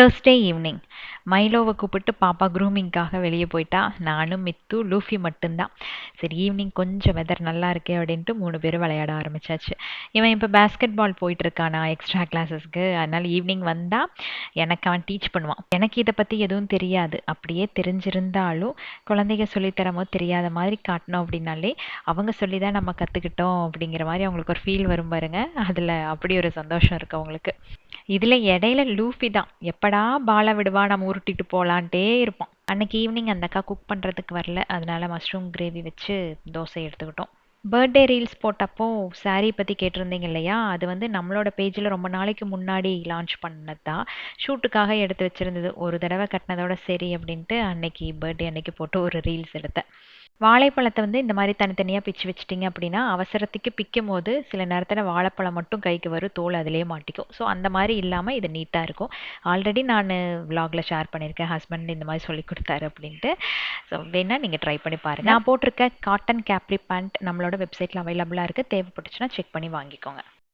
Thursday evening மைலோவை கூப்பிட்டு பாப்பா க்ரூமிங்காக வெளியே போயிட்டா. நானும் மித்து லூஃபி மட்டும்தான். சரி ஈவினிங் கொஞ்சம் வெதர் நல்லா இருக்கே அப்படின்ட்டு 3 பேரும் விளையாட ஆரம்பிச்சாச்சு. இவன் இப்போ பேஸ்கெட் பால் போயிட்டு இருக்கானா எக்ஸ்ட்ரா கிளாஸஸ்க்கு. அதனால ஈவினிங் வந்தா எனக்கு அவன் டீச் பண்ணுவான். எனக்கு இதை பற்றி எதுவும் தெரியாது. அப்படியே தெரிஞ்சிருந்தாலும் குழந்தைங்க சொல்லித்தரும் போது தெரியாத மாதிரி காட்டணும் அப்படின்னாலே அவங்க சொல்லி தான் நம்ம கற்றுக்கிட்டோம் அப்படிங்கிற மாதிரி அவங்களுக்கு ஒரு ஃபீல் வரும் பாருங்க. அதில் அப்படி ஒரு சந்தோஷம் இருக்கு அவங்களுக்கு. இதுல இடையில லூஃபி தான் எப்படா பாலை விடுவா நம்ம உருட்டிட்டு போலான்ட்டே இருப்போம். அன்னைக்கு ஈவினிங் அந்த அக்கா குக் பண்றதுக்கு வரல. அதனால மஷ்ரூம் கிரேவி வச்சு தோசை எடுத்துக்கிட்டோம். பர்த்டே ரீல்ஸ் போட்டப்போ saree பற்றி கேட்டிருந்தீங்க இல்லையா? அது வந்து நம்மளோட பேஜில் ரொம்ப நாளைக்கு முன்னாடி லான்ச் பண்ணது தான். ஷூட்டுக்காக எடுத்து வச்சிருந்தது. ஒரு தடவை கட்டினதோட சரி அப்படின்ட்டு அன்னைக்கு பர்த்டே அன்னைக்கு போட்டு ஒரு ரீல்ஸ் எடுத்தேன். வாழைப்பழத்தை வந்து இந்த மாதிரி தனித்தனியாக பிச்சு வச்சிட்டிங்க அப்படின்னா அவசரத்துக்கு பிக்கும் போது சில நேரத்தில் வாழைப்பழம் மட்டும் கைக்கு வரும், தோல் அதிலே மாட்டிக்கும். ஸோ அந்த மாதிரி இல்லாமல் இது நீட்டாக இருக்கும். ஆல்ரெடி நான் vlogல ஷேர் பண்ணியிருக்கேன், ஹஸ்பண்ட் இந்த மாதிரி சொல்லி கொடுத்தாரு அப்படின்ட்டு. ஸோ வேணால் நீங்கள் ட்ரை பண்ணி பாருங்கள். நான் போட்டிருக்க காட்டன் கேப்ரி பேண்ட் நம்மளோட வெப்சைட்டில் அவைலபிளாக இருக்குது. தேவைப்பட்டுச்சுன்னா செக் பண்ணி வாங்கிக்கோங்க.